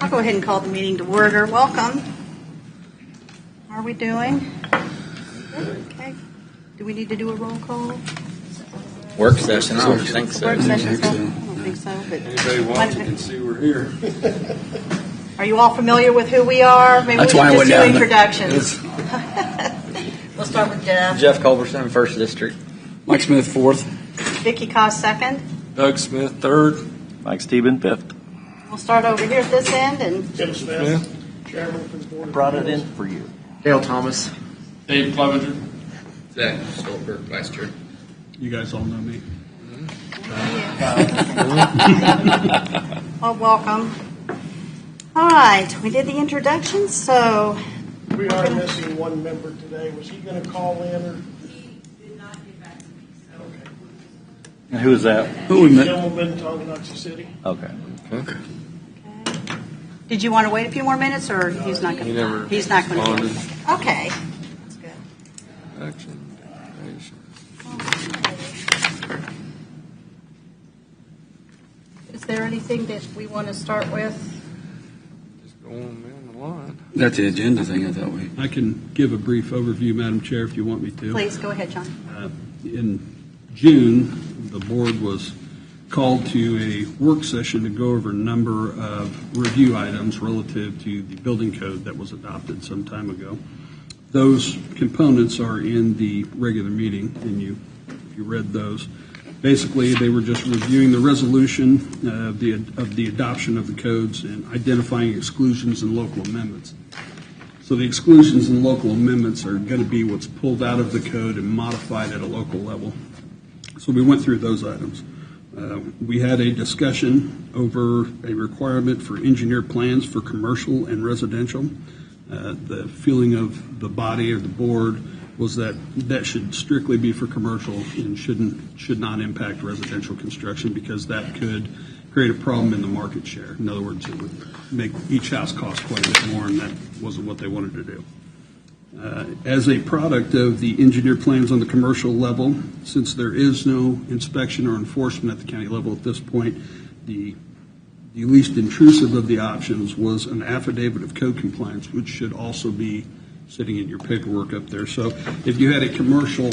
I'll go ahead and call the meeting to order. Welcome. How are we doing? Okay. Do we need to do a roll call? Work session? I don't think so. Work session? I don't think so. But Anybody watching can see we're here. are you all familiar with who we are? Maybe That's we why I can went just do down introductions. We'll start with Jeff. Jeff Culberson, 1st District. Mike Smith, 4th. Vicky Koss, 2nd. Doug Smith, 3rd. Mike Steben, 5th. We'll start over here at this end. And Tim Smith, Chairman for the Board of Brought it in Appeals. for you. Dale Thomas. Dave Clevenger. Zach Stolberg, Vice Chair. You guys all know me. well, welcome. All right. We did the introductions, so We are missing one member today. Was he going to call in or? He did not get back to me, so. Okay. And who is that? Who we met? Gentleman, Tonganoxie City. Okay. Okay. did you want to wait a few more minutes, or he's not going He never to? He's not going to. responded. Okay. That's good. Action. Declaration. Is there anything that we want to start with? Just go on down the line. That's the agenda thing, I thought we. I can give a brief overview, Madam Chair, if you want me to. Please go ahead, John. In June, the board was called to a work session to go over a number of review items relative to the building code that was adopted some time ago. Those components are in the regular meeting, and you read those. Basically, they were just reviewing the resolution of the adoption of the codes and identifying exclusions and local amendments. So the exclusions and local amendments are going to be what's pulled out of the code and modified at a local level. So we went through those items. We had a discussion over a requirement for engineer plans for commercial and residential. The feeling of the body or the board was that that should strictly be for commercial and should not impact residential construction, because that could create a problem in the market share. In other words, it would make each house cost quite a bit more, and that wasn't what they wanted to do. As a product of the engineer plans on the commercial level, since there is no inspection or enforcement at the county level at this point, the least intrusive of the options was an affidavit of code compliance, which should also be sitting in your paperwork up there. So if you had a commercial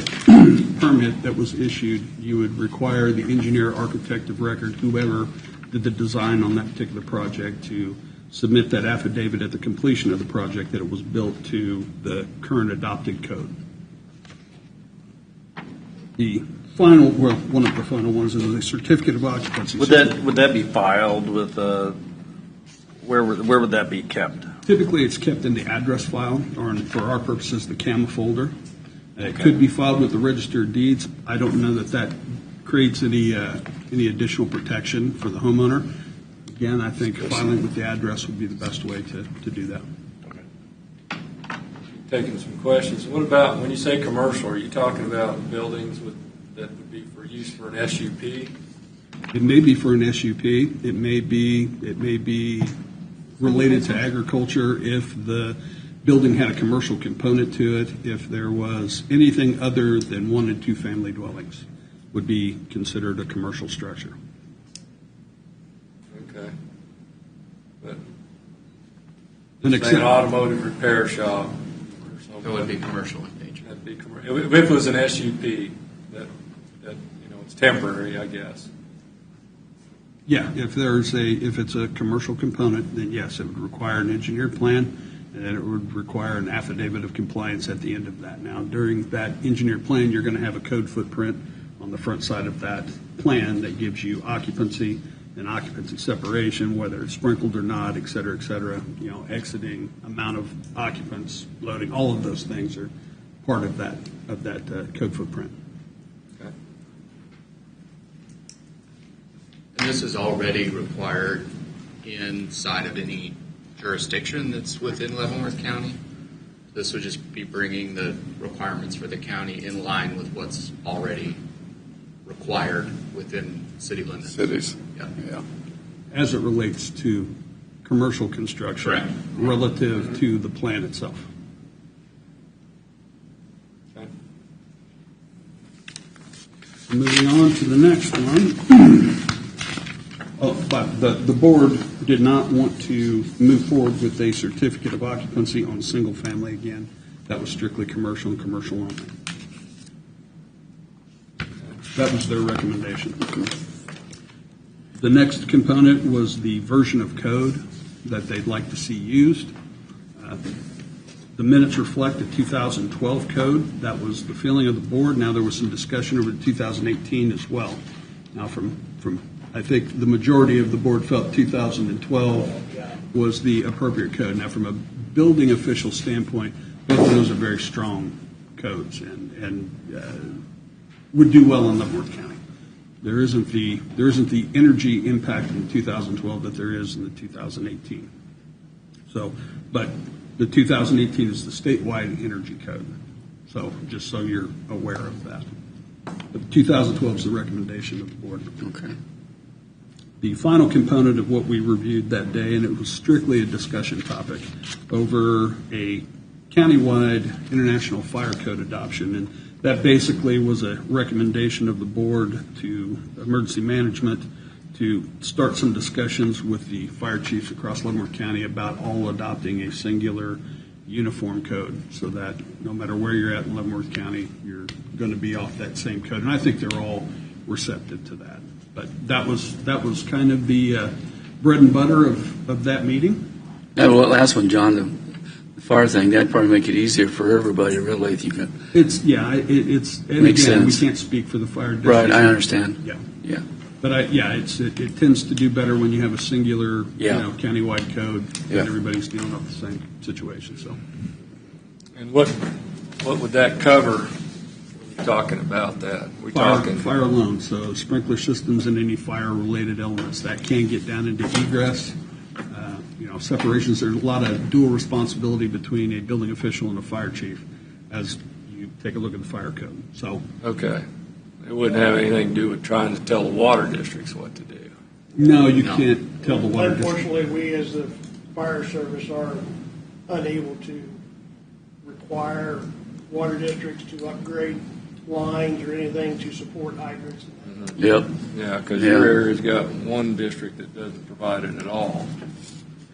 permit that was issued, you would require the engineer, architect of record, whoever did the design on that particular project, to submit that affidavit at the completion of the project that it was built to the current adopted code. The final, well, one of the final ones is a certificate of occupancy. Would that be filed with where would that be kept? Typically, it's kept in the address file, or for our purposes, the CAMA folder. It could be filed with the Register of Deeds. I don't know that creates any additional protection for the homeowner. Again, I think filing with the address would be the best way to do that. Taking some questions. What about, when you say commercial, are you talking about buildings that would be for use for an SUP? It may be for an SUP. It may be related to agriculture if the building had a commercial component to it. If there was anything other than 1 and 2 family dwellings, would be considered a commercial structure. Okay. But An say an automotive repair shop or something. It would be commercial in nature. That'd be if it was an SUP, that it's temporary, I guess. Yeah, if it's a commercial component, then yes, it would require an engineered plan, and it would require an affidavit of compliance at the end of that. Now, during that engineered plan, you're going to have a code footprint on the front side of that plan that gives you occupancy and occupancy separation, whether it's sprinkled or not, et cetera, exiting, amount of occupants, loading, all of those things are part of that code footprint. Okay. And this is already required inside of any jurisdiction that's within Leavenworth County. This would just be bringing the requirements for the county in line with what's already required within city limits. Cities. Yeah. As it relates to commercial construction. Correct. Relative to the plan itself. Okay. Moving on to the next one. But the board did not want to move forward with a certificate of occupancy on single family again. That was strictly commercial and commercial only. That was their recommendation. The next component was the version of code that they'd like to see used. The minutes reflect a 2012 code. That was the feeling of the board. Now there was some discussion over 2018 as well. Now from I think the majority of the board felt 2012 was the appropriate code. Now from a building official standpoint, both of those are very strong codes and would do well in Leavenworth County. There isn't the energy impact in 2012 that there is in the 2018. So, but the 2018 is the statewide energy code. So, just so you're aware of that. But 2012 is the recommendation of the board. Okay. The final component of what we reviewed that day, and it was strictly a discussion topic over a countywide international fire code adoption, and that basically was a recommendation of the board to emergency management to start some discussions with the fire chiefs across Leavenworth County about all adopting a singular uniform code so that no matter where you're at in Leavenworth County, you're going to be off that same code. And I think they're all receptive to that. But that was kind of the bread and butter of that meeting. That last one, John, the fire thing, that'd probably make it easier for everybody, really. If you could. It's and Makes again, sense. We can't speak for the fire district. Right, I understand. Yeah. Yeah. But it tends to do better when you have a singular, Yeah. countywide code Yeah. and everybody's dealing with the same situation. So, And what would that cover? We're talking about that. We're talking fire alone. So sprinkler systems and any fire-related elements that can get down into egress. Separations. There's a lot of dual responsibility between a building official and a fire chief as you take a look at the fire code. So, okay. It wouldn't have anything to do with trying to tell the water districts what to do. no, you can't tell the water district. Unfortunately, we as the fire service are unable to require water districts to upgrade lines or anything to support hydrants. Yep. Yeah, because Yeah. your area's got one district that doesn't provide it at all.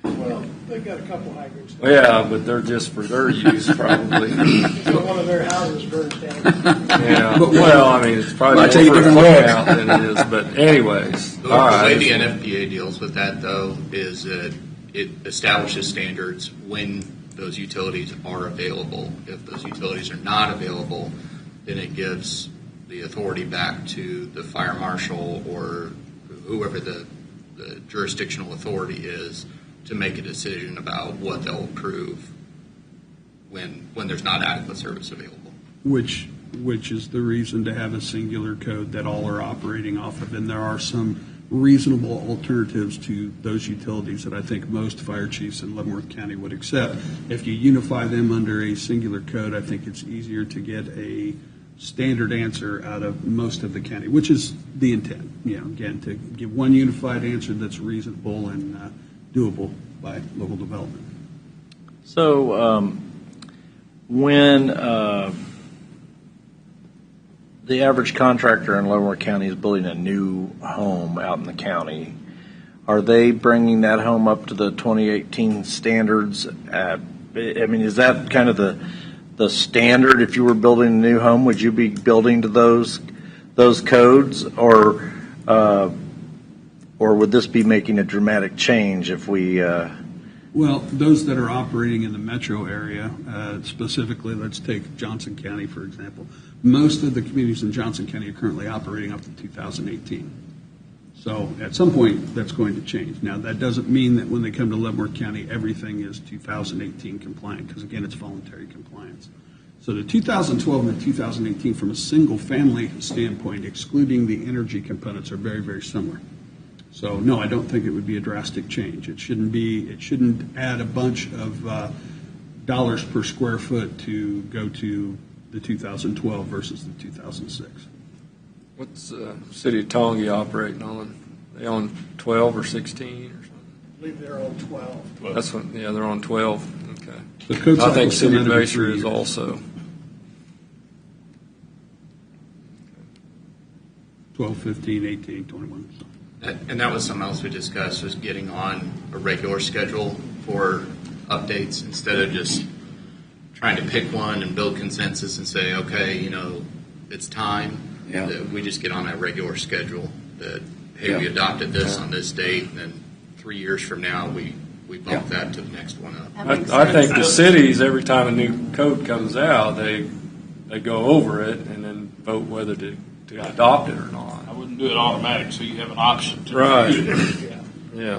Well, they've got a couple hydrants. Yeah, but they're just for their use, probably. So one of their houses burns down. Yeah. Well, I mean, it's probably Might take a more for a different look. cookout than it is. But anyways, The all way right. the NFPA deals with that, though, is that it establishes standards when those utilities are available. If those utilities are not available, then it gives the authority back to the fire marshal or whoever the jurisdictional authority is to make a decision about what they'll approve when there's not adequate service available. Which is the reason to have a singular code that all are operating off of. And there are some reasonable alternatives to those utilities that I think most fire chiefs in Leavenworth County would accept. If you unify them under a singular code, I think it's easier to get a standard answer out of most of the county, which is the intent. Again, to give one unified answer that's reasonable and doable by local development. So when the average contractor in Leavenworth County is building a new home out in the county, are they bringing that home up to the 2018 standards? Is that kind of the standard? If you were building a new home, would you be building to those codes, or would this be making a dramatic change if we? Well, those that are operating in the metro area, specifically, let's take Johnson County, for example. Most of the communities in Johnson County are currently operating up to 2018. So at some point, that's going to change. Now, that doesn't mean that when they come to Leavenworth County, everything is 2018 compliant, because again, it's voluntary compliance. So the 2012 and the 2018, from a single-family standpoint, excluding the energy components, are very, very similar. So no, I don't think it would be a drastic change. It shouldn't add a bunch of dollars per square foot to go to the 2012 versus the 2006. What's City of Tonga operating on? Are they on 12 or 16 or something? I believe they're on 12. That's what. Yeah, they're on 12. Okay. The code I think cycle's City of come out every Basher 3 is years. also. 12, 15, 18, 21. So. And that was something else we discussed, was getting on a regular schedule for updates instead of just trying to pick one and build consensus and say, okay, it's time. Yeah. That we just get on that regular schedule that, hey, we adopted this on this date, and then 3 years from now, we bump that to the next one up. That makes I think sense. the cities, every time a new code comes out, they go over it and then vote whether to adopt it or not. I wouldn't do it automatic, so you have an option to Right. review it. Yeah.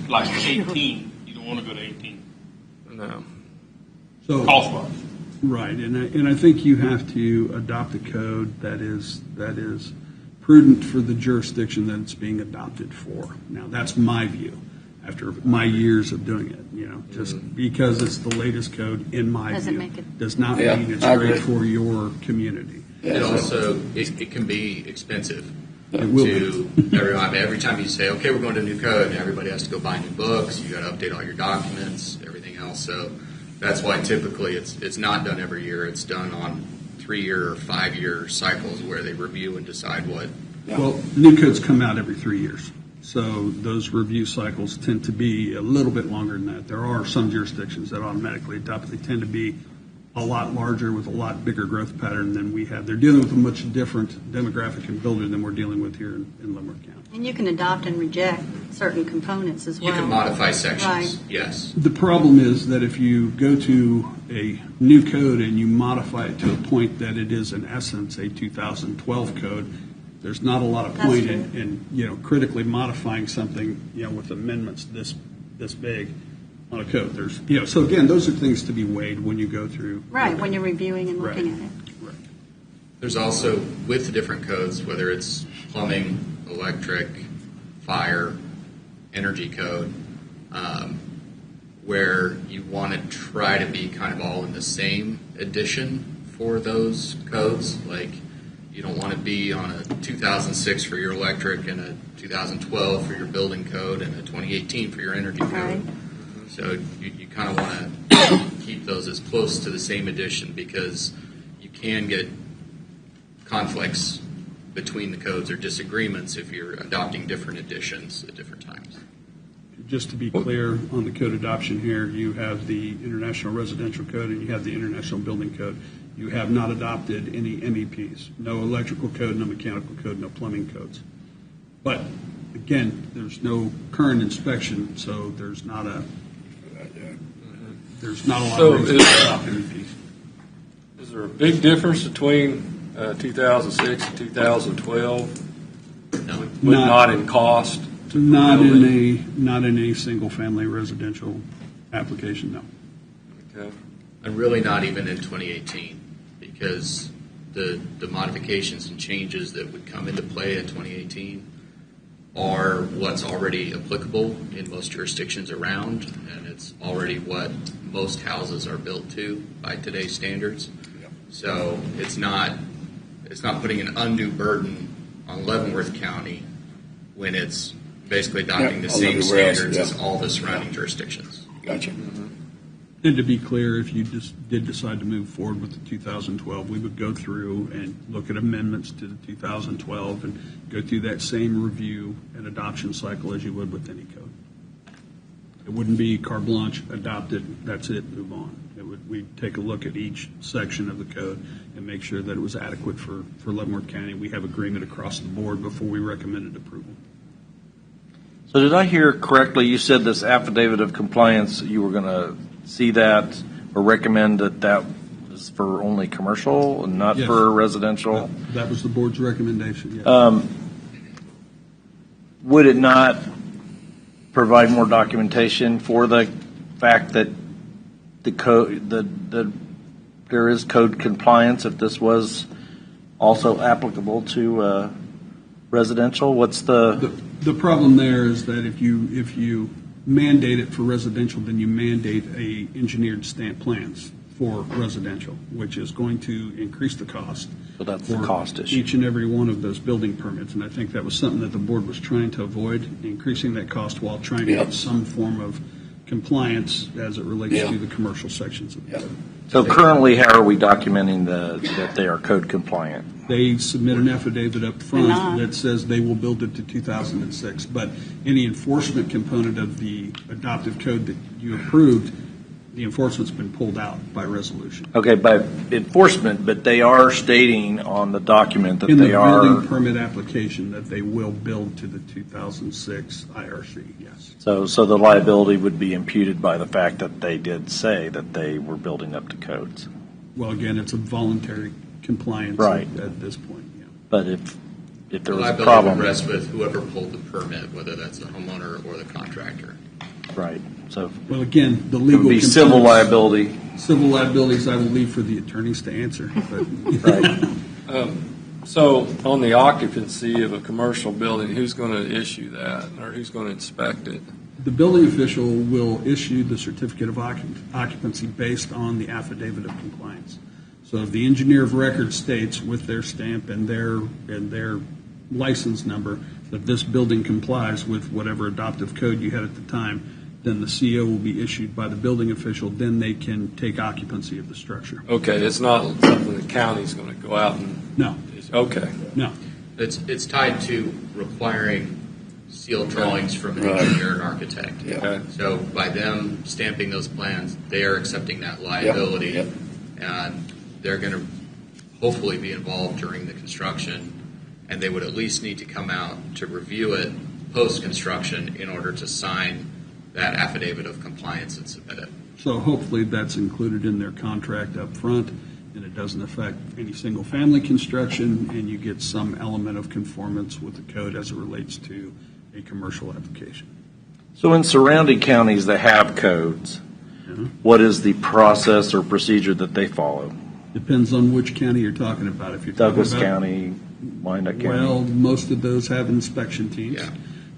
Like 18, you don't want to go to 18, No. So, cost-wise. right, and I think you have to adopt a code that is prudent for the jurisdiction that it's being adopted for. Now, that's my view, after my years of doing it, just because it's the latest code, in my Doesn't view, make it- does not Yeah, mean it's I agree. great for your community. It also, it can be expensive It will to everyone. Every time you say, okay, we're going to a new code, and everybody has to go buy new books, you got to update all your documents, everything else. So that's why typically it's not done every year. It's done on 3-year or 5-year cycles where they review and decide what. Well, new codes come out every 3 years, so those review cycles tend to be a little bit longer than that. There are some jurisdictions that automatically adopt. They tend to be a lot larger with a lot bigger growth pattern than we have. They're dealing with a much different demographic and builder than we're dealing with here in Leavenworth County. And you can adopt and reject certain components as well. You can modify sections, Right. yes. The problem is that if you go to a new code and you modify it to a point that it is in essence a 2012 code, there's not a lot of That's point true. in critically modifying something, with amendments this big on a code. There's, so again, those are things to be weighed when you go through. Right, when you're reviewing and looking Right. at it. Right. There's also, with the different codes, whether it's plumbing, electric, fire, energy code, where you want to try to be kind of all in the same edition for those codes. Like, you don't want to be on a 2006 for your electric and a 2012 for your building code and a 2018 for your energy code. Right. So you kind of want to keep those as close to the same edition, because you can get conflicts between the codes or disagreements if you're adopting different editions at different times. Just to be clear on the code adoption here, you have the International Residential Code and you have the International Building Code. You have not adopted any MEPs, no electrical code, no mechanical code, no plumbing codes. But again, there's no current inspection, so there's not a lot So of reason to adopt MEPs. Is there a big difference between 2006 and 2012? No. Not in cost? to Not building? in a single-family residential application, no. Okay. And really not even in 2018, because the modifications and changes that would come into play in 2018 are what's already applicable in most jurisdictions around, and it's already what most houses are built to by today's standards. So it's not putting an undue burden on Leavenworth County when it's basically adopting the all same everywhere else, standards yeah. as all the surrounding jurisdictions. Gotcha. And to be clear, if you just did decide to move forward with the 2012, we would go through and look at amendments to the 2012 and go through that same review and adoption cycle as you would with any code. It wouldn't be carte blanche, adopted, that's it, move on. We'd take a look at each section of the code and make sure that it was adequate for Leavenworth County. We have agreement across the board before we recommended approval. So did I hear correctly, you said this affidavit of compliance, you were going to see that or recommend that was for only commercial and not Yes. for residential? That was the board's recommendation, yes. Would it not provide more documentation for the fact that the code, there is code compliance if this was also applicable to residential? What's The problem there is that if you mandate it for residential, then you mandate a engineered stamp plans for residential, which is going to increase the cost. So that's the for cost issue. each and every one of those building permits, and I think that was something that the board was trying to avoid, increasing that cost while trying to Yep. get some form of compliance as it relates Yeah. to the commercial sections of the Yeah. code. So currently, how are we documenting that they are code compliant? They submit an affidavit up not. front that says they will build it to 2006, but any enforcement component of the adoptive code that you approved, the enforcement's been pulled out by resolution. Okay, by enforcement, but they are stating on the document that In the they are. building permit application that they will build to the 2006 IRC, yes. So the liability would be imputed by the fact that they did say that they were building up to codes. Well, again, it's a voluntary compliance Right. at this point, yeah. But if there The was a liability problem, would rest with whoever pulled the permit, whether that's the homeowner or the contractor. right? So Well, again, the it legal. would be civil components- liability, Civil liabilities I will leave for the attorneys to answer, but. right? So on the occupancy of a commercial building, who's going to issue that, or who's going to inspect it? The building official will issue the certificate of occupancy based on the affidavit of compliance. So if the engineer of record states with their stamp and their license number that this building complies with whatever adoptive code you had at the time, then the CO will be issued by the building official, then they can take occupancy of the structure. Okay, it's not something the county's going to go out and, No, okay. no. It's tied to requiring sealed drawings from an Right. engineer and architect. Okay. So by them stamping those plans, they are accepting that liability. Yep. And they're going to hopefully be involved during the construction, and they would at least need to come out to review it post-construction in order to sign that affidavit of compliance and submit it. So hopefully that's included in their contract up front, and it doesn't affect any single-family construction, and you get some element of conformance with the code as it relates to a commercial application. So in surrounding counties that have codes, Mhm. what is the process or procedure that they follow? Depends on which county you're talking about. If you're talking Douglas about, County, Wyandotte County? well, most of those have inspection teams. Yeah.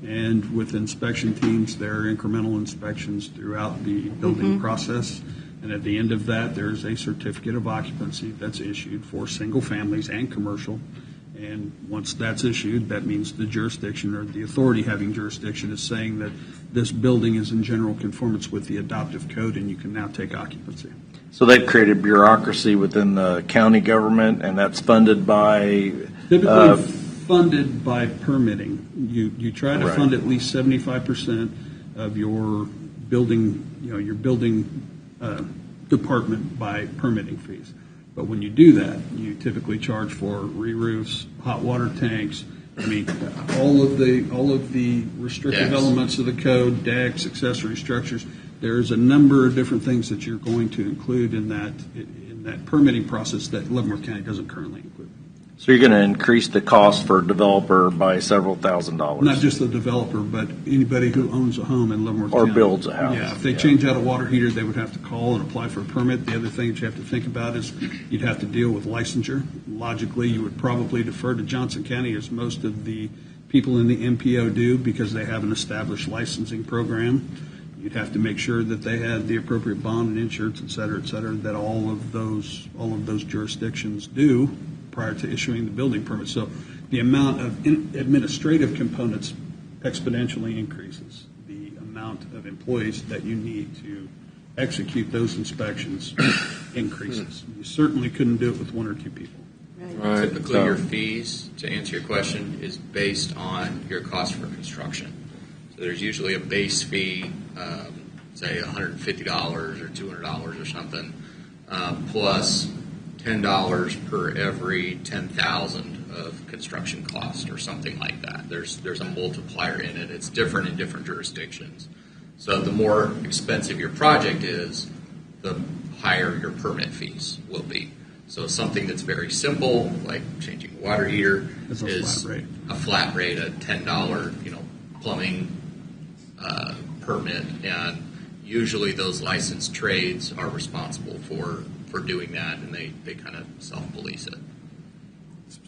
And with inspection teams, there are incremental inspections throughout the building process. And at the end of that, there's a certificate of occupancy that's issued for single families and commercial. And once that's issued, that means the jurisdiction or the authority having jurisdiction is saying that this building is in general conformance with the adoptive code, and you can now take occupancy. So they've created bureaucracy within the county government, and that's funded by, Typically funded by permitting. You try to Right. fund at least 75% of your building, your building department by permitting fees. But when you do that, you typically charge for re-roofs, hot water tanks. I mean, all of the restrictive Decks. elements of the code, decks, accessory structures. There's a number of different things that you're going to include in that permitting process that Leavenworth County doesn't currently include. so you're going to increase the cost for a developer by several $1,000s. Not just the developer, but anybody who owns a home in Leavenworth Or County. builds a house. Yeah, if they change out a water heater, they would have to call and apply for a permit. The other thing that you have to think about is you'd have to deal with licensure. Logically, you would probably defer to Johnson County, as most of the people in the MPO do, because they have an established licensing program. You'd have to make sure that they had the appropriate bond and insurance, et cetera, that all of those jurisdictions do prior to issuing the building permit. So the amount of administrative components exponentially increases. The amount of employees that you need to execute those inspections increases. You certainly couldn't do it with one or two people. Right. Typically, your fees, to answer your question, is based on your cost for construction. So there's usually a base fee, say $150 or $200 or something, plus $10 per every 10,000 of construction cost or something like that. There's a multiplier in it. It's different in different jurisdictions. So the more expensive your project is, the higher your permit fees will be. So something that's very simple, like changing a water heater, It's a is flat rate. a flat rate, a $10, plumbing permit, and usually those licensed trades are responsible for doing that, and they kind of self-police it.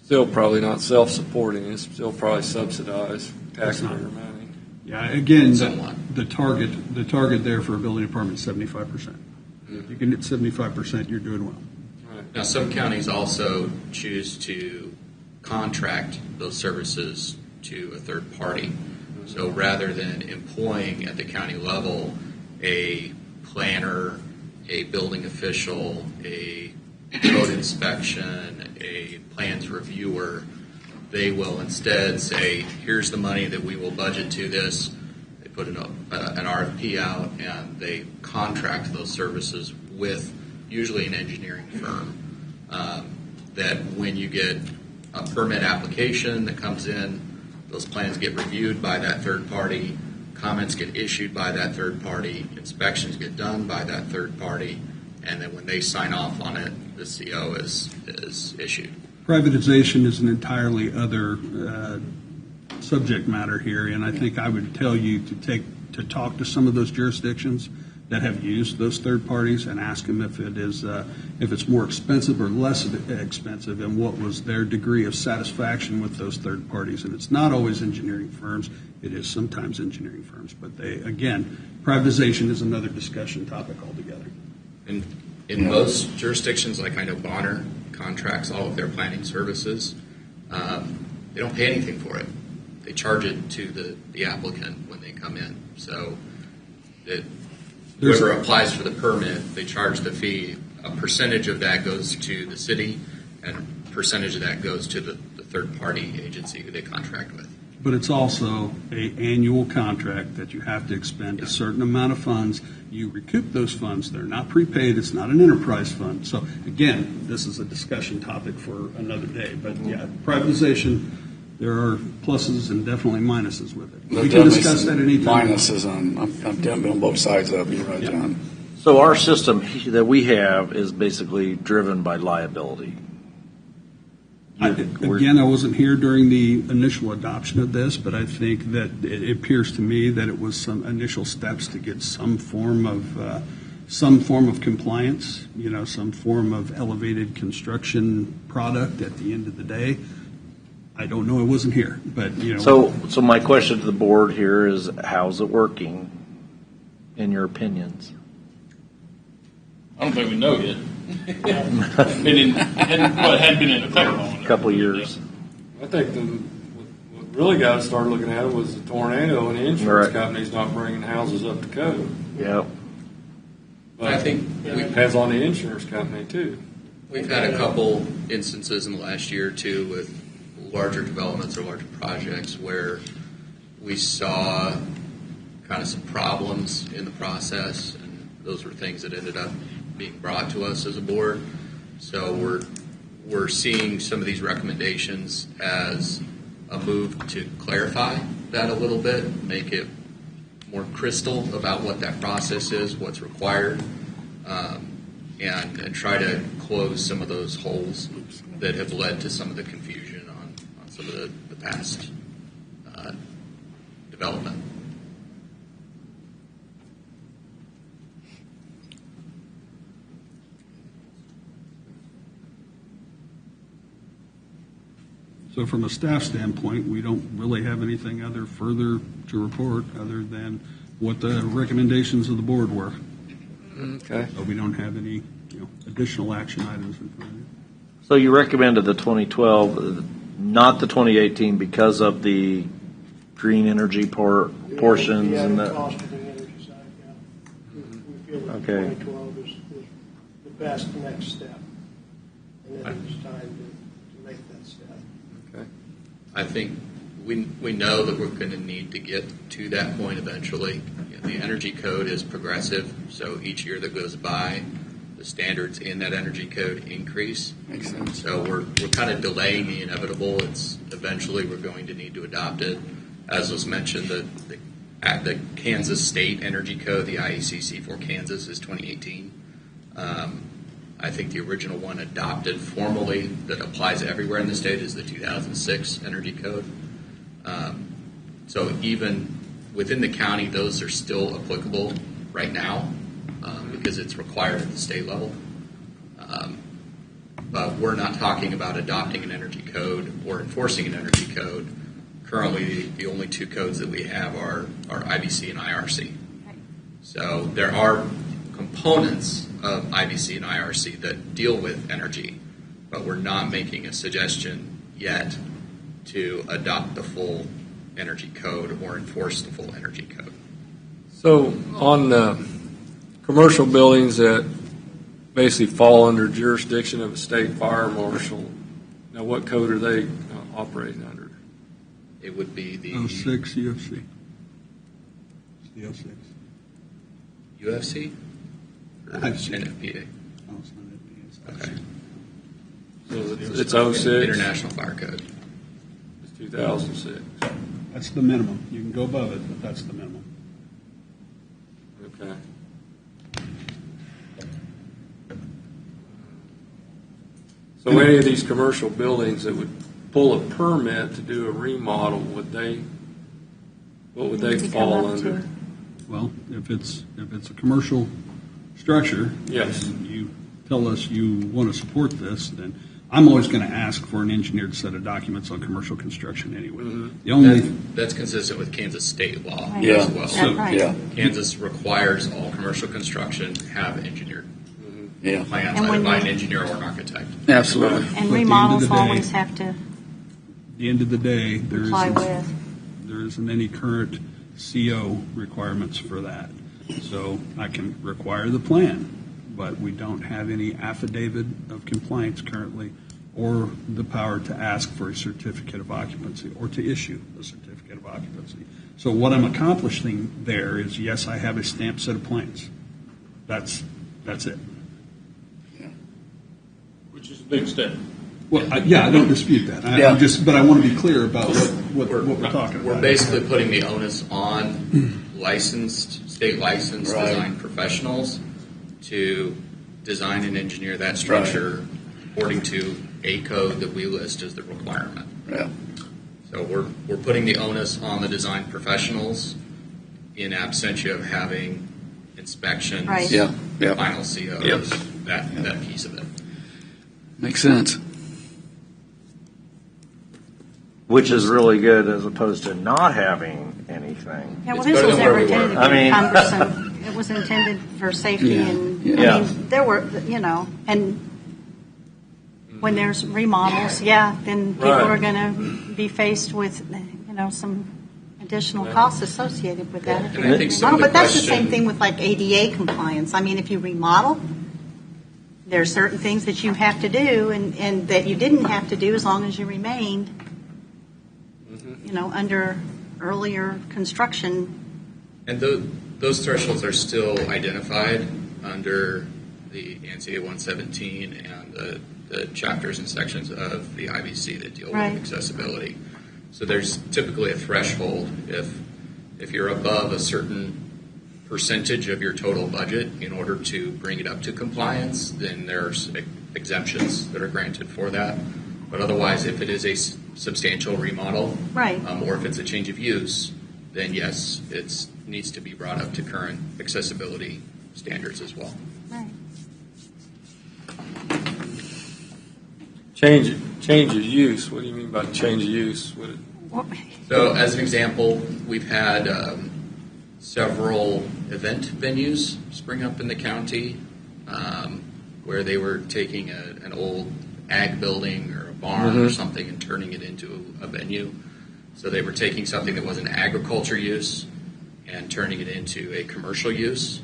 Still probably not self-supporting, it's still probably subsidized taxpayer not. money. Yeah, again, Somewhat. the target there for a building department is 75%. If you can hit 75%, you're doing well. Now, some counties also choose to contract those services to a third party. So rather than employing at the county level a planner a building official, a code inspection, a plans reviewer. They will instead say, here's the money that we will budget to this. They put an RFP out and they contract those services with usually an engineering firm. That when you get a permit application that comes in, those plans get reviewed by that third party, comments get issued by that third party, inspections get done by that third party, and then when they sign off on it, the CO is issued. Privatization is an entirely other subject matter here, and I think I would tell you to talk to some of those jurisdictions that have used those third parties and ask them if it's more expensive or less expensive, and what was their degree of satisfaction with those third parties. And it's not always engineering firms; it is sometimes engineering firms. But privatization is another discussion topic altogether. And in most jurisdictions, like I know Bonner contracts all of their planning services, they don't pay anything for it. They charge it to the applicant when they come in. So whoever applies for the permit, they charge the fee. A percentage of that goes to the city, and a percentage of that goes to the third-party agency who they contract with. But it's also an annual contract that you have to expend a certain amount of funds. You recoup those funds. They're not prepaid. It's not an enterprise fund. So, again, this is a discussion topic for another day. But, yeah, privatization, there are pluses and definitely minuses with it. We can discuss that any time. Minuses I'm definitely on both sides of it. You're right, John. So our system that we have is basically driven by liability. Again, I wasn't here during the initial adoption of this, but I think that it appears to me that it was some initial steps to get some form of compliance, some form of elevated construction product at the end of the day. I don't know. I wasn't here, but So my question to the board here is, how's it working, in your opinions? I don't think we know yet. hadn't been in effect long. A couple of years. I think what really got us started looking at it was the tornado and the insurance companies not bringing houses up to code. Yeah. But I think it depends on the insurance company too. We've had a couple instances in the last year or two with larger developments or larger projects where we saw kind of some problems in the process, and those were things that ended up being brought to us as a board. So we're seeing some of these recommendations as a move to clarify that a little bit, make it more crystal about what that process is, what's required, and try to close some of those holes that have led to some of the confusion on some of the past development. So from a staff standpoint, we don't really have anything further to report other than what the recommendations of the board were. Okay. So we don't have any additional action items in front of you. So you recommended the 2012, not the 2018, because of the green energy portions Yeah, and the the. cost of the energy side, yeah. We feel that Okay. 2012 is the best next step, and then it's time to make that step. I think we know that we're going to need to get to that point eventually. The energy code is progressive, so each year that goes by, the standards in that energy code increase. Makes sense. So we're kind of delaying the inevitable. It's eventually we're going to need to adopt it. As was mentioned, the Kansas State Energy Code, the IECC for Kansas, is 2018. I think the original one adopted formally that applies everywhere in the state is the 2006 Energy Code. So even within the county, those are still applicable right now because it's required at the state level. But we're not talking about adopting an energy code or enforcing an energy code. Currently, the only two codes that we have are IBC and IRC. So there are components of IBC and IRC that deal with energy, but we're not making a suggestion yet to adopt the full energy code or enforce the full energy code. So on commercial buildings that basically fall under jurisdiction of a state fire marshal. Now, what code are they operating under? It would be the 06 UFC. It's the 06. UFC or I've seen it. NFPA. Oh, it's not it. It's Okay. So it's 06. International Fire Code. It's 2006. That's the minimum. You can go above it, but that's the minimum. Okay. So any of these commercial buildings that would pull a permit to do a remodel, what would they They come fall up to- under? Well, if it's a commercial structure, Yes. and you tell us you want to support this, then I'm always going to ask for an engineered set of documents on commercial construction anyway. The only That's consistent with Kansas state law Right. Yeah. as well. That's right. Yeah, Kansas requires all commercial construction have engineered yeah, plans And either when by you- an engineer or an architect. absolutely. And At the end of remodels the day- always have to at the end of the day, there comply with. isn't any current CO requirements for that. So I can require the plan, but we don't have any affidavit of compliance currently or the power to ask for a certificate of occupancy or to issue a certificate of occupancy. So what I'm accomplishing there is, yes, I have a stamped set of plans. That's it. Which is a big step. Well, yeah, I don't dispute that. Yeah. But I want to be clear about what we're talking about. We're basically putting the onus on state licensed Right. design professionals to design and engineer that structure according to a code that we list as the requirement. Yeah. So we're putting the onus on the design professionals in absentia of having inspections, Right. Yeah, yeah. final COs, Yep. that piece of it. Makes sense. Which is really good as opposed to not having anything. Yeah, well, It's this better was than where never we were. intended to I be mean- cumbersome. It was intended for safety Yeah, and, yeah. I mean, there were, and when there's remodels, then people Right. are going to be faced with, some additional costs associated with that. if And you're I think some of remodel. the But that's the question- same thing with like ADA compliance. I mean, if you remodel, there are certain things that you have to do and that you didn't have to do as long as you remained, under earlier construction. And those thresholds are still identified under the ANSI 117 and the chapters and sections of the IBC that deal Right. with accessibility. So there's typically a threshold. If you're above a certain percentage of your total budget in order to bring it up to compliance, then there's exemptions that are granted for that. But otherwise, if it is a substantial remodel, Right. or if it's a change of use, then yes, it needs to be brought up to current accessibility standards as well. Right. Change of use. What do you mean by change of use? So, as an example, we've had several event venues spring up in the county where they were taking an old ag building or a barn or something and turning it into a venue. So they were taking something that was an agriculture use and turning it into a commercial use.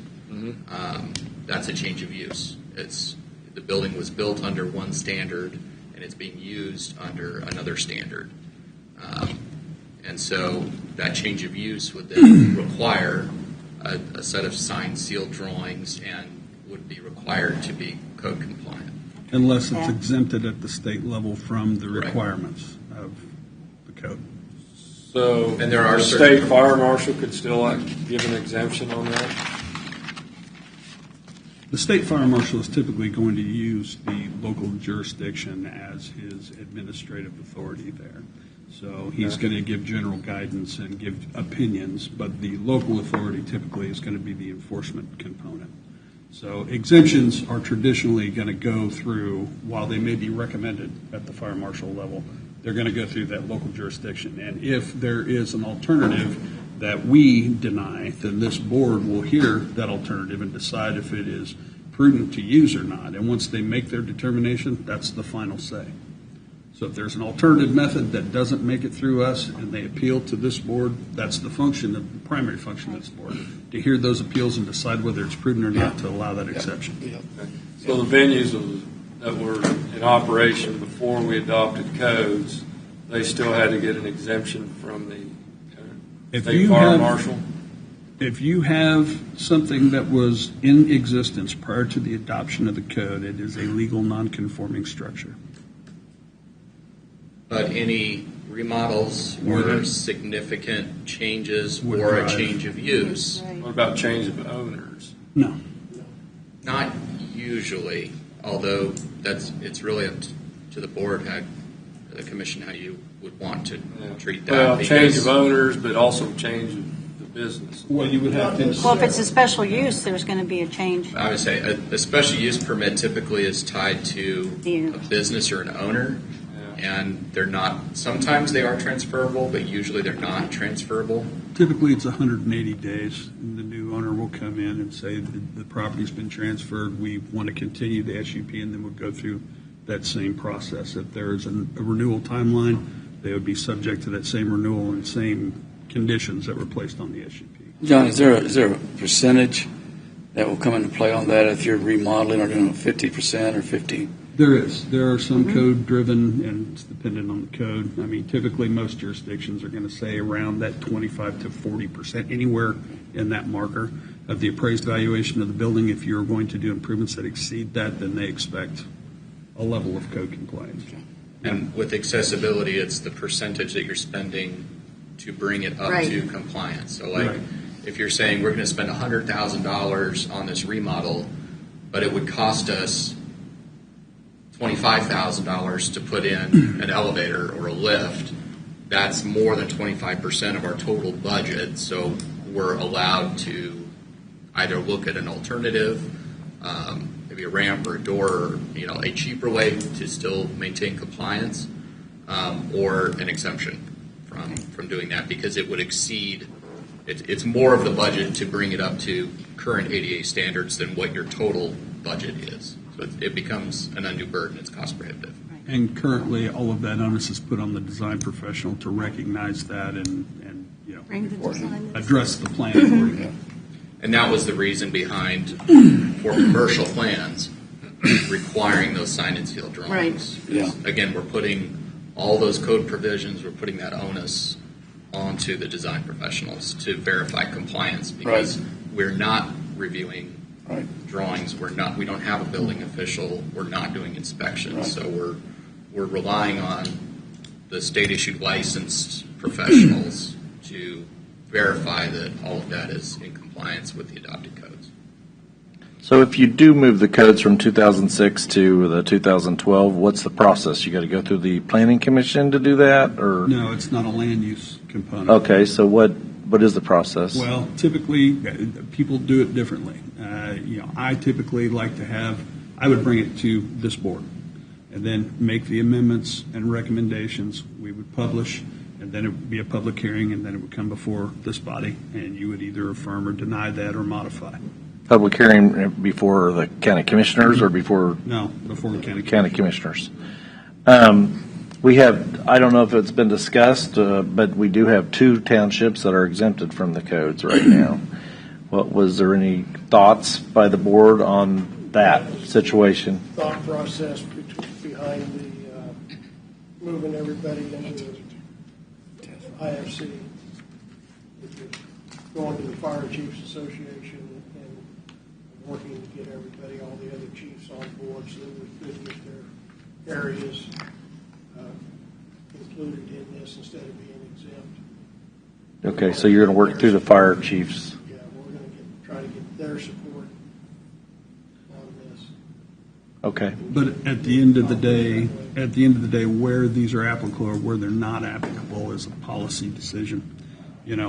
That's a change of use. The building was built under one standard and it's being used under another standard. And so that change of use would then require a set of signed, sealed drawings and would be required to be code compliant. Unless it's Yeah. exempted at the state level from the Right. requirements of the code. So And there are the certain- state fire marshal could still give an exemption on that? The state fire marshal is typically going to use the local jurisdiction as his administrative authority there. So he's going to give general guidance and give opinions, but the local authority typically is going to be the enforcement component. So exemptions are traditionally going to go through, while they may be recommended at the fire marshal level, they're going to go through that local jurisdiction. And if there is an alternative that we deny, then this board will hear that alternative and decide if it is prudent to use or not. And once they make their determination, that's the final say. So if there's an alternative method that doesn't make it through us and they appeal to this board, that's the function, of the primary function of this board, to hear those appeals and decide whether it's prudent or not to allow that exception. So the venues that were in operation before we adopted codes, they still had to get an exemption from the If state you fire have- marshal? If you have something that was in existence prior to the adoption of the code, it is a legal non-conforming structure. But any remodels or Would- significant changes Would or a drive. change of use, Right. What about change of owners? No. not usually, although it's really up to the board, the commission, how you would want to treat that. Well, change because- of owners, but also change of the business. Well, you would have to. Well, if it's a special use, there's going to be a change. I would say a special use permit typically is tied to Yeah. a business or an owner, and they're not, sometimes they are transferable, but usually they're not transferable. Typically, it's 180 days, and the new owner will come in and say the property's been transferred, we want to continue the SUP, and then we'll go through that same process. If there's a renewal timeline, they would be subject to that same renewal and same conditions that were placed on the SUP. John, is there a percentage that will come into play on that if you're remodeling or doing 50% or 50? There is. There are some code-driven, and it's dependent on the code. I mean, typically, most jurisdictions are going to say around that 25 to 40%, anywhere in that marker of the appraised valuation of the building. If you're going to do improvements that exceed that, then they expect a level of code compliance. And with accessibility, it's the percentage that you're spending to bring it up Right. to compliance. So like, Right. if you're saying we're going to spend $100,000 on this remodel, but it would cost us $25,000 to put in an elevator or a lift, that's more than 25% of our total budget. So we're allowed to either look at an alternative, maybe a ramp or a door, or a cheaper way to still maintain compliance, or an exemption from doing that, because it would exceed. It's more of the budget to bring it up to current ADA standards than what your total budget is. So it becomes an undue burden. It's cost prohibitive. And currently, all of that onus is put on the design professional to recognize that and Bring the design. address the plan accordingly. And that was the reason behind, for commercial plans, requiring those sign and seal drawings. Yeah. Again, we're putting all those code provisions, we're putting that onus onto the design professionals to verify compliance, because we're not reviewing drawings. We don't have a building official. We're not doing inspections. So we're relying on the state issued licensed professionals to verify that all of that is in compliance with the adopted codes. So if you do move the codes from 2006 to the 2012, what's the process? You got to go through the planning commission to do that, or? No, it's not a land use component. Okay, so what is the process? Well, typically, people do it differently. I typically like to I would bring it to this board and then make the amendments and recommendations. We would publish, and then it would be a public hearing, and then it would come before this body, and you would either affirm or deny that or modify. Public hearing before the county commissioners or before No, before the county. county commissioners? We have, I don't know if it's been discussed, but we do have 2 townships that are exempted from the codes right now. Was there any thoughts by the board on that situation? Thought process behind the moving everybody into IFC, going to the Fire Chiefs Association and working to get everybody, all the other chiefs on board so that we could get their areas included in this instead of being exempt. Okay, so you're going to work through the fire chiefs. Yeah, we're going to try to get their support on this. Okay. But at the end of the day, where these are applicable or where they're not applicable is a policy decision.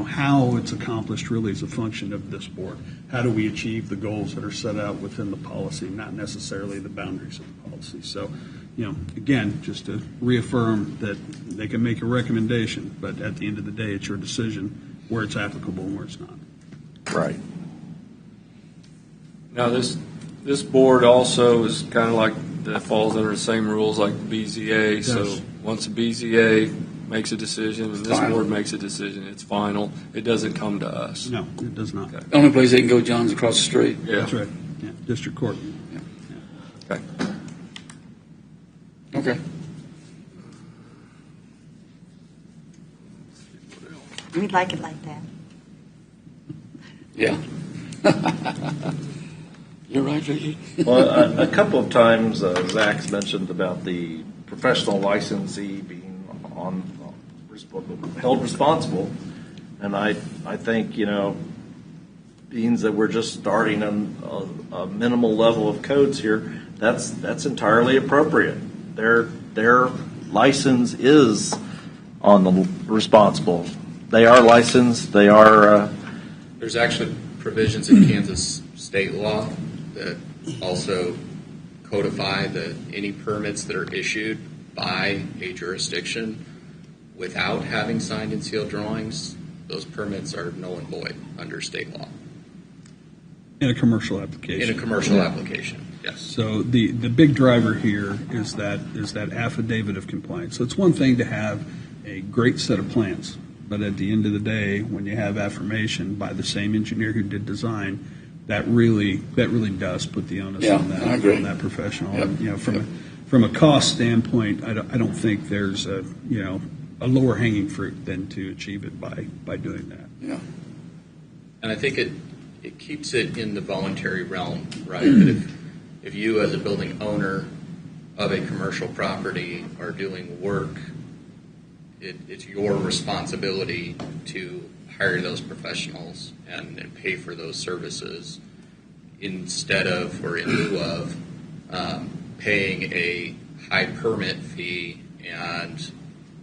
How it's accomplished really is a function of this board. How do we achieve the goals that are set out within the policy, not necessarily the boundaries of the policy? So, again, just to reaffirm that they can make a recommendation, but at the end of the day, it's your decision where it's applicable and where it's not. Right. Now, this board also is kind of like, that falls under the same rules like the BZA, so Yes. Once the BZA makes a decision, and this Final. board makes a decision, it's final. It doesn't come to us. No, it does not. Okay. The only place they can go, John's across the street. Yeah. That's right. Yeah, district court. Okay. Okay. We'd like it like that. Yeah. You're right, Vicky. Well, a couple of times Zach's mentioned about the professional licensee being held responsible, and I think being that we're just starting on a minimal level of codes here, that's entirely appropriate. Their license is on the responsible. They are licensed. They are. There's actually provisions in Kansas state law that also codify that any permits that are issued by a jurisdiction without having signed and sealed drawings, those permits are null and void under state law. In a commercial application. In a commercial application, yes. So the big driver here is that affidavit of compliance. So it's one thing to have a great set of plans, but at the end of the day, when you have affirmation by the same engineer who did design, that really does put the onus Yeah, on I agree. that professional. Yep. And, from a cost standpoint, I don't think there's a lower hanging fruit than to achieve it by doing that. Yeah. And I think it keeps it in the voluntary realm, right? That if you as a building owner of a commercial property are doing work, it's your responsibility to hire those professionals and pay for those services instead of or in lieu of paying a high permit fee and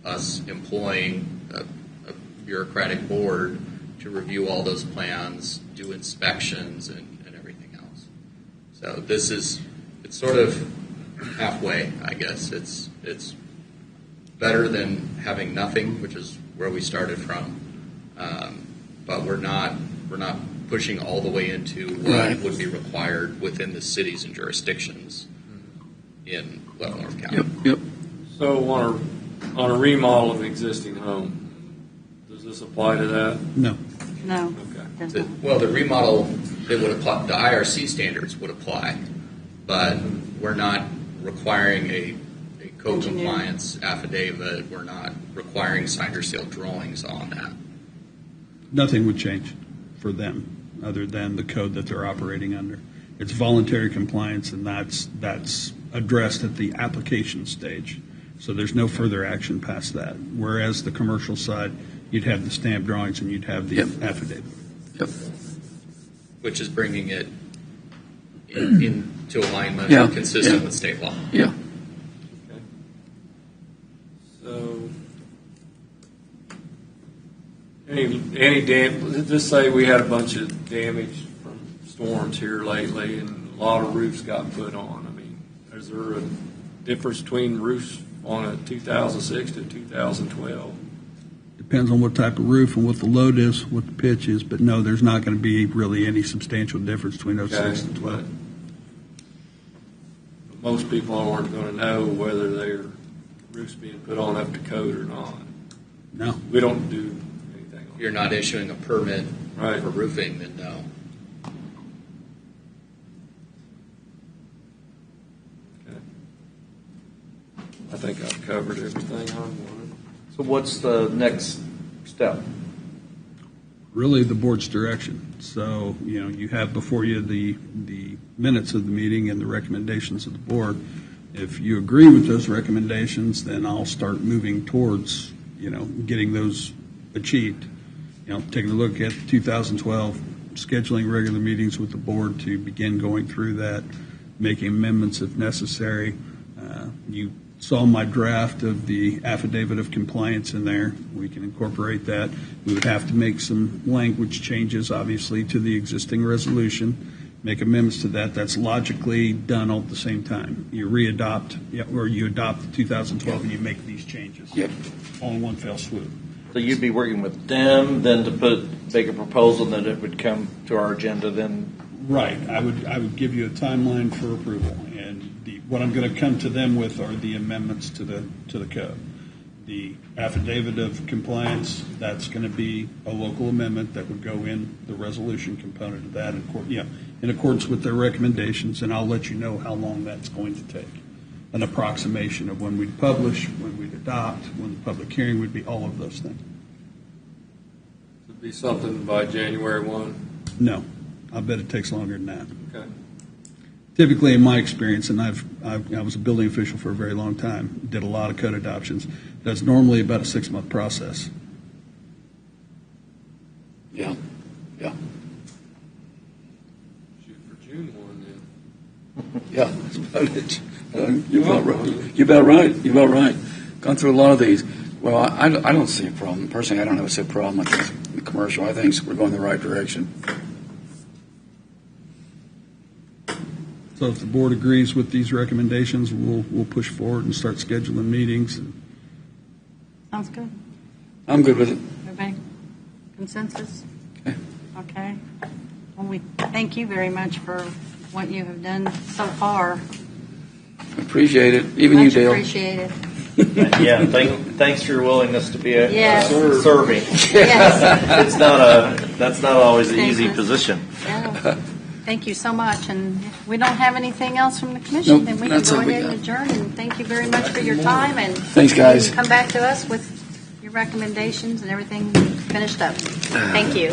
us employing a bureaucratic board to review all those plans, do inspections, and everything else. So it's sort of halfway, I guess. It's better than having nothing, which is where we started from. But we're not pushing all the way into what Right. would be required within the cities and jurisdictions in Leavenworth County. Yep. So on a remodel of an existing home, does this apply to that? No. No. Okay. Doesn't. Well, the remodel, it would apply, the IRC standards would apply, but we're not requiring a code Engineer. compliance affidavit. We're not requiring signed or sealed drawings on that. Nothing would change for them other than the code that they're operating under. It's voluntary compliance, and that's addressed at the application stage. So there's no further action past that. Whereas the commercial side, you'd have the stamp drawings and you'd have the Yep. affidavit. Yep. Which is bringing it into alignment Yeah, and consistent yeah. with state law. Yeah. So, just say we had a bunch of damage from storms here lately and a lot of roofs got put on. I mean, is there a difference between roofs on a 2006 to 2012? Depends on what type of roof and what the load is, what the pitch is, but no, there's not going to be really any substantial difference between 06 and 12. But most people aren't going to know whether their roof's being put on up to code or not. No. We don't do anything If on you're not issuing a permit Right. for roofing, then no. Okay. I think I've covered everything I wanted. So what's the next step? Really the board's direction. So, you have before you the minutes of the meeting and the recommendations of the board. If you agree with those recommendations, then I'll start moving towards, getting those achieved. Taking a look at 2012, scheduling regular meetings with the board to begin going through that, making amendments if necessary. You saw my draft of the affidavit of compliance in there. We can incorporate that. We would have to make some language changes, obviously, to the existing resolution, make amendments to that. That's logically done all at the same time. You re-adopt, or you adopt the 2012 and you make these changes. Yep. All in one fell swoop. So you'd be working with them, then to make a proposal, then it would come to our agenda, then Right. I would give you a timeline for approval, and what I'm going to come to them with are the amendments to the code. The affidavit of compliance, that's going to be a local amendment that would go in the resolution component of that, in accordance with their recommendations, and I'll let you know how long that's going to take. An approximation of when we'd publish, when we'd adopt, when the public hearing would be, all of those things. It'd be something by January 1. No, I bet it takes longer than that. Okay. Typically, in my experience, and I was a building official for a very long time, did a lot of code adoptions, that's normally about a 6-month process. Yeah, yeah, Shoot for June 1 then. yeah. That's about it. You're about right. You're about right. You're about right. Gone through a lot of these. Well, I don't see a problem. Personally, I don't see a problem. I think the commercial, I think we're going the right direction. So if the board agrees with these recommendations, we'll push forward and start scheduling meetings. Sounds good. I'm good with it. Everybody, consensus? Okay. Okay. Well, we thank you very much for what you have done so far. Appreciate it. Even you, Much Dale. appreciated. Yeah, thanks for your willingness to be Yes. serving. Yes. That's not always an easy Thank you. position. Yeah. Thank you so much. And if we don't have anything else from the commission, Nope, then we can that's go what we ahead and got. adjourn. And thank you very much for your time. And Thanks, guys. you can come back to us with your recommendations and everything finished up. Thank you.